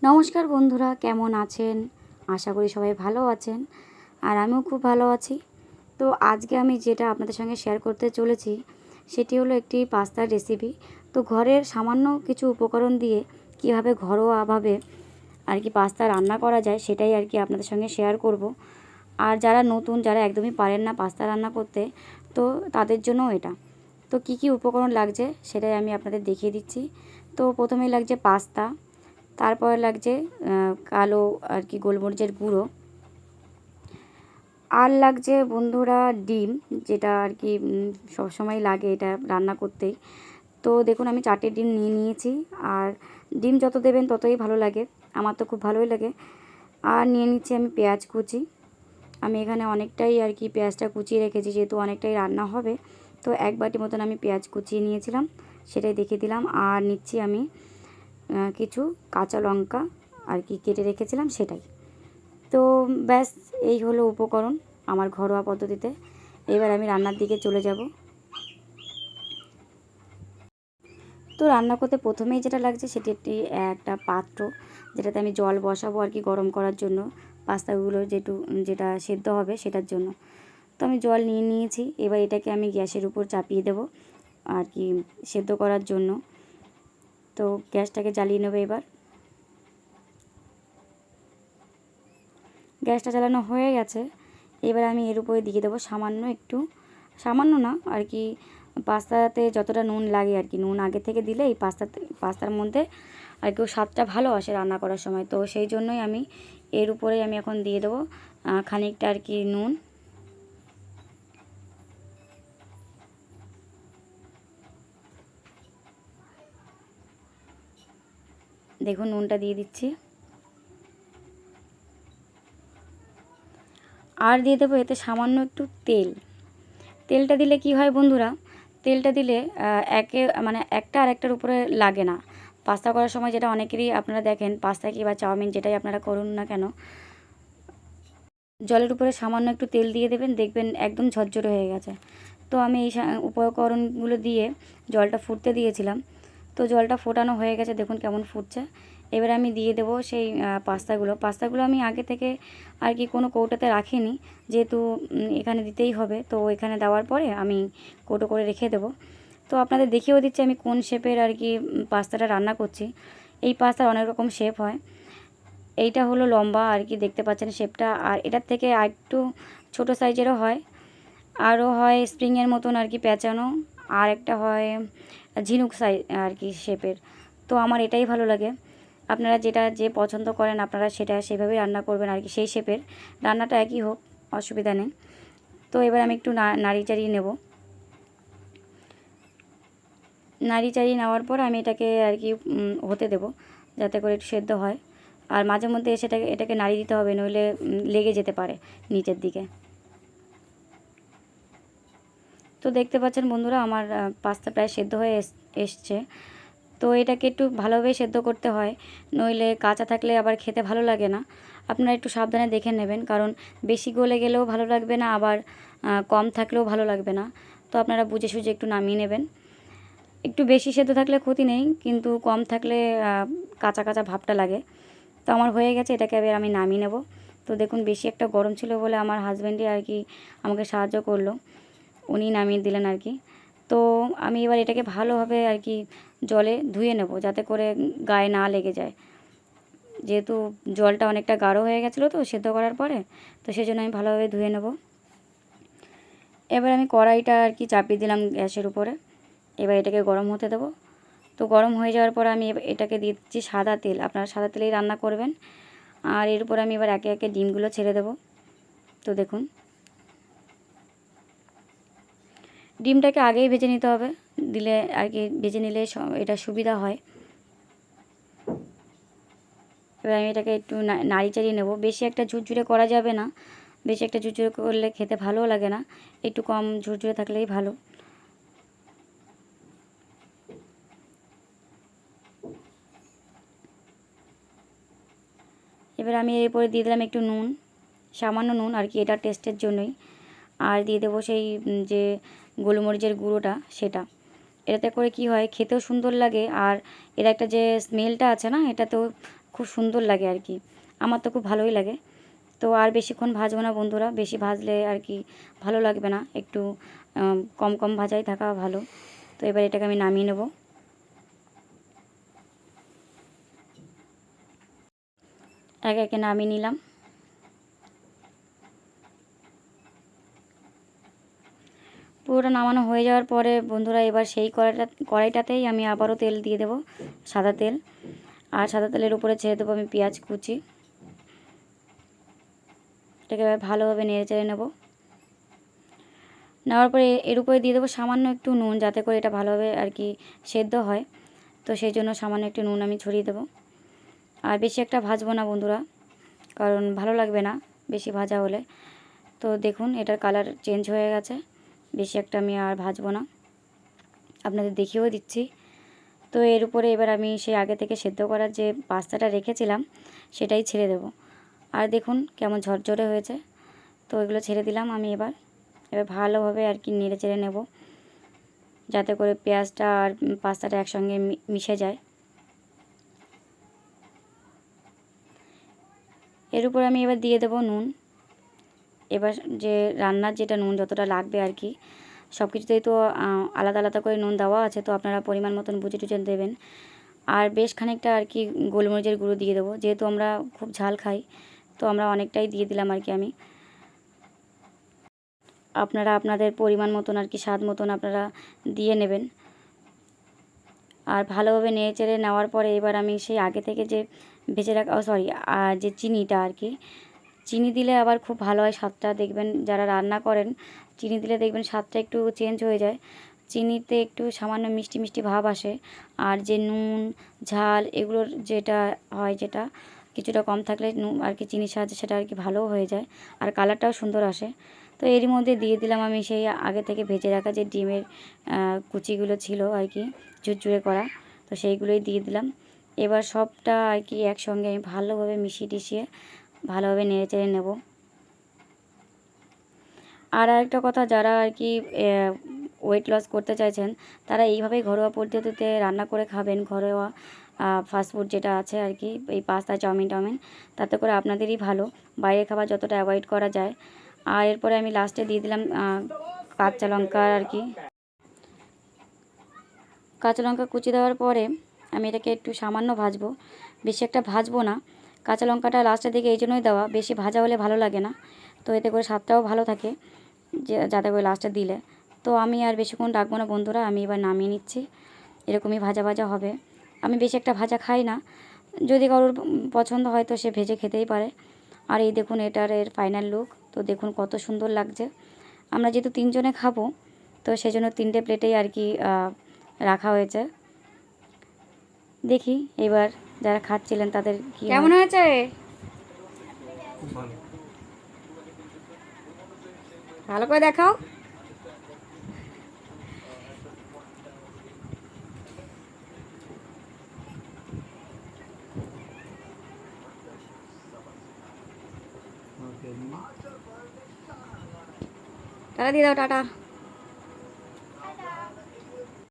নমস্কার বন্ধুরা, কেমন আছেন? আশা করি সবাই ভালো আছেন আর আমিও খুব ভালো আছি। তো আজকে আমি যেটা আপনাদের সঙ্গে শেয়ার করতে চলেছি সেটি হলো একটি পাস্তার রেসিপি। তো ঘরের সামান্য কিছু উপকরণ দিয়ে কীভাবে ঘরোয়াভাবে পাস্তা রান্না করা যায় সেটাই আপনাদের সঙ্গে শেয়ার করব। আর যারা নতুন, যারা একদমই পারেন না পাস্তা রান্না করতে, তো তাদের জন্য এটা। তো কি কি উপকরণ লাগছে সেটাই আমি আপনাদের দেখিয়ে দিচ্ছি। তো প্রথমেই লাগছে পাস্তা, তারপরে লাগছে কালো গোলমরিচের গুঁড়ো, আর লাগছে বন্ধুরা ডিম, যেটা সবসময় লাগে এটা রান্না করতেই। তো দেখুন আমি 4টে ডিম নিয়ে নিয়েছি, আর ডিম যত দেবেন ততই ভালো লাগে, আমার তো খুব ভালোই লাগে। আর নিয়ে নিচ্ছি আমি পেঁয়াজ কুচি। আমি এখানে অনেকটাই পেঁয়াজটা কুচিয়ে রেখেছি, যেহেতু অনেকটাই রান্না হবে। তো 1 বাটি মতন আমি পেঁয়াজ কুচিয়ে নিয়েছিলাম, সেটাই দেখিয়ে দিলাম। আর নিচ্ছি আমি কিছু কাঁচা লঙ্কা কেটে রেখেছিলাম, সেটাই। তো ব্যাস, এই হলো উপকরণ আমার ঘরোয়া পদ্ধতিতে। এবার আমি রান্নার দিকে চলে যাব। তো রান্না করতে প্রথমেই যেটা লাগছে সেটি একটা পাত্র, যেটাতে আমি জল বসাবো গরম করার জন্য, পাস্তাগুলো যেটা সেদ্ধ হবে সেটার জন্য। তো আমি জল নিয়ে নিয়েছি, এবার এটাকে আমি গ্যাসের উপর চাপিয়ে দেবো সেদ্ধ করার জন্য। তো গ্যাসটাকে জ্বালিয়ে নেবো। এবার গ্যাসটা জ্বালানো হয়ে গেছে। এবার আমি এর উপরে দিয়ে দেবো সামান্য একটু, সামান্য না পাস্তাতে যতটা নুন লাগে নুন আগে থেকে দিলে এই পাস্তার মধ্যে স্বাদটা ভালো আসে রান্না করার সময়। তো সেই জন্যই আমি এর উপরেই আমি এখন দিয়ে দেবো খানিকটা নুন। দেখুন নুনটা দিয়ে দিচ্ছি, আর দিয়ে দেবো এতে সামান্য একটু তেলটা দিলে কি হয় বন্ধুরা, তেলটা দিলে একটা আর একটার উপরে লাগে না। পাস্তা করার সময় যেটা অনেকেরই আপনারা দেখেন, পাস্তা বা চাউমিন যেটাই আপনারা করুন না কেন, জলের উপরে সামান্য একটু তেল দিয়ে দেবেন, দেখবেন একদম ঝরঝরে হয়ে গেছে। তো আমি এই উপকরণগুলো দিয়ে জলটা ফুটতে দিয়েছিলাম। তো জলটা ফোটানো হয়ে গেছে, দেখুন কেমন ফুটছে। এবার আমি দিয়ে দেবো সেই পাস্তাগুলো আমি আগে থেকে কোনো কৌটোতে রাখিনি, যেহেতু এখানে দিতেই হবে। তো এখানে দেওয়ার পরে আমি কৌটো করে রেখে দেবো। তো আপনাদের দেখিয়েও দিচ্ছি আমি কোন শেপের পাস্তাটা রান্না করছি। এই পাস্তার অনেক রকম শেপ হয়। এইটা হলো লম্বা দেখতে পাচ্ছেন শেপটা, আর এটার থেকে আরেকটু ছোটো সাইজেরও হয়, আরও হয় স্প্রিংয়ের মতন প্যাঁচানো, আর একটা হয় ঝিনুক সাইজ শেপের। তো আমার এটাই ভালো লাগে। আপনারা যে পছন্দ করেন আপনারা সেটা সেভাবেই রান্না করবেন সেই শেপের রান্নাটা একই হোক, অসুবিধা নেই। তো এবার আমি একটু নাড়ি চাড়িয়ে নেব। নাড়ি চাড়িয়ে নেওয়ার পর আমি এটাকে হতে দেব, যাতে করে একটু সেদ্ধ হয়। আর মাঝে মধ্যে এটাকে নাড়িয়ে দিতে হবে, নইলে লেগে যেতে পারে নিচের দিকে। তো দেখতে পাচ্ছেন বন্ধুরা আমার পাস্তা প্রায় সেদ্ধ হয়ে এসছে। তো এটাকে একটু ভালোভাবে সেদ্ধ করতে হয়, নইলে কাঁচা থাকলে আবার খেতে ভালো লাগে না। আপনারা একটু সাবধানে দেখে নেবেন, কারণ বেশি গলে গেলেও ভালো লাগবে না, আবার কম থাকলেও ভালো লাগবে না। তো আপনারা বুঝে সুঝে একটু নামিয়ে নেবেন। একটু বেশি সেদ্ধ থাকলে ক্ষতি নেই, কিন্তু কম থাকলে কাঁচা কাঁচা ভাবটা লাগে। তো আমার হয়ে গেছে, এটাকে এবার আমি নামিয়ে নেব। তো দেখুন বেশি একটা গরম ছিল বলে আমার হাজব্যান্ডই আমাকে সাহায্য করলো, উনি নামিয়ে দিলেন তো আমি এবার এটাকে ভালোভাবে জলে ধুয়ে নেব, যাতে করে গায়ে না লেগে যায়, যেহেতু জলটা অনেকটা গাঢ় হয়ে গেছিলো তো সেদ্ধ করার পরে। তো সেই জন্য আমি ভালোভাবে ধুয়ে নেব। এবার আমি কড়াইটা চাপিয়ে দিলাম গ্যাসের উপরে। এবার এটাকে গরম হতে দেবো। তো গরম হয়ে যাওয়ার পর আমি এটাকে দিয়ে দিচ্ছি সাদা তেল। আপনারা সাদা তেলেই রান্না করবেন। আর এর উপর আমি এবার একে একে ডিমগুলো ছেড়ে দেব। তো দেখুন ডিমটাকে আগেই ভেজে নিতে হবে, দিলে ভেজে নিলে এটা সুবিধা হয়। এবার আমি এটাকে একটু নাড়ি চাড়িয়ে নেব। বেশি একটা ঝুরঝুরে করা যাবে না, বেশি একটা ঝুরঝুরে করলে খেতে ভালোও লাগে না, একটু কম ঝুরঝুরে থাকলেই ভালো। এবার আমি এরপরে দিয়ে দিলাম একটু নুন, সামান্য নুন এটা টেস্টের জন্যই। আর দিয়ে দেবো সেই যে গোলমরিচের গুঁড়োটা, সেটা। এটাতে করে কি হয়, খেতেও সুন্দর লাগে, আর এর একটা যে স্মেলটা আছে না, এটাতেও খুব সুন্দর লাগে আর কি, আমার তো খুব ভালোই লাগে। তো আর বেশিক্ষণ ভাজবো না বন্ধুরা, বেশি ভাজলে আর কি ভালো লাগবে না, একটু কম কম ভাজাই থাকা ভালো। তো এবার এটাকে আমি নামিয়ে নেব। একে একে নামিয়ে নিলাম। পুরোটা নামানো হয়ে যাওয়ার পরে বন্ধুরা এবার সেই কড়াইটাতেই আমি আবারও তেল দিয়ে দেব, সাদা তেল। আর সাদা তেলের উপরে ছেড়ে দেবো আমি পেঁয়াজ কুচি। এটাকে এবার ভালোভাবে নেড়ে চেড়ে নেব। নেওয়ার পরে এর উপরে দিয়ে দেবো সামান্য একটু নুন, যাতে করে এটা ভালোভাবে আর কি সেদ্ধ হয়। তো সেই জন্য সামান্য একটু নুন আমি ছড়িয়ে দেবো। আর বেশি একটা ভাজবো না বন্ধুরা, কারণ ভালো লাগবে না বেশি ভাজা হলে। তো দেখুন এটার কালার চেঞ্জ হয়ে গেছে, বেশি একটা আমি আর ভাজবো না, আপনাদের দেখিয়েও দিচ্ছি। তো এর উপরে এবার আমি সেই আগে থেকে সেদ্ধ করার যে পাস্তাটা রেখেছিলাম সেটাই ছেড়ে দেব। আর দেখুন কেমন ঝরঝরে হয়েছে। তো এগুলো ছেড়ে দিলাম আমি। এবার ভালোভাবে আর কি নেড়ে চেড়ে নেব, যাতে করে পেঁয়াজটা আর পাস্তাটা একসঙ্গে মিশে যায়। এর উপর আমি এবার দিয়ে দেব নুন। এবার যে রান্নার যেটা নুন যতটা লাগবে আর কি, সব কিছুতেই তো আলাদা আলাদা করে নুন দেওয়া আছে, তো আপনারা পরিমাণ মতন বুঝে টুঝে দেবেন। আর বেশ খানিকটা আর কি গোলমরিচের গুঁড়ো দিয়ে দেবো, যেহেতু আমরা খুব ঝাল খাই, তো আমরা অনেকটাই দিয়ে দিলাম আর কি আমি। আপনারা আপনাদের পরিমাণ মতন আর কি স্বাদ মতন আপনারা দিয়ে নেবেন। আর ভালোভাবে নেড়ে চেড়ে নেওয়ার পরে এবার আমি সেই আগে থেকে যে ভেজে রাখা যে চিনিটা আর কি, চিনি দিলে আবার খুব ভালো হয় স্বাদটা, দেখবেন যারা রান্না করেন চিনি দিলে দেখবেন স্বাদটা একটু চেঞ্জ হয়ে যায়। চিনিতে একটু সামান্য মিষ্টি মিষ্টি ভাব আসে। আর যে নুন ঝাল এগুলোর যেটা হয়, যেটা কিছুটা কম থাকলে নুন আর কি চিনির সাহায্যে সেটা আর কি ভালোও হয়ে যায়, আর কালারটাও সুন্দর আসে। তো এরই মধ্যে দিয়ে দিলাম আমি সেই আগে থেকে ভেজে রাখা যে ডিমের কুচিগুলো ছিল আর কি ঝুরঝুরে করা, তো সেইগুলোই দিয়ে দিলাম। এবার সবটা আর কি একসঙ্গে আমি ভালোভাবে মিশিয়ে টিশিয়ে ভালোভাবে নেড়ে চেড়ে নেব। আর আরেকটা কথা, যারা আর কি ওয়েট লস করতে চাইছেন তারা এইভাবেই ঘরোয়া পদ্ধতিতে রান্না করে খাবেন। ঘরোয়া ফাস্টফুড যেটা আছে আর কি, এই পাস্তা চাউমিন তাতে করে আপনাদেরই ভালো, বাইরের খাবার যতটা অ্যাভয়েড করা যায়। আর এরপরে আমি লাস্টে দিয়ে দিলাম কাঁচা লঙ্কা আর কি, কাঁচা লঙ্কা কুচি দেওয়ার পরে আমি এটাকে একটু সামান্য ভাজবো, বেশি একটা ভাজবো না। কাঁচা লঙ্কাটা লাস্টের দিকে এই জন্যই দেওয়া, বেশি ভাজা হলে ভালো লাগে না, তো এতে করে স্বাদটাও ভালো থাকে যাতে করে লাস্টে দিলে। তো আমি আর বেশিক্ষণ রাখবো না বন্ধুরা, আমি এবার নামিয়ে নিচ্ছি। এরকমই ভাজা ভাজা হবে। আমি বেশি একটা ভাজা খাই না, যদি কারোর পছন্দ হয় তো সে ভেজে খেতেই পারে। আর এই দেখুন এটার ফাইনাল লুক, তো দেখুন কত সুন্দর লাগছে। আমরা যেহেতু 3 জনে খাবো, তো সেই জন্য 3টে প্লেটেই আর কি রাখা হয়েছে। দেখি এবার যারা খাচ্ছিলেন তাদের কি কেমন হয়েছে। ভালো করে দেখাও। টাটা দিয়ে দাও, টাটা।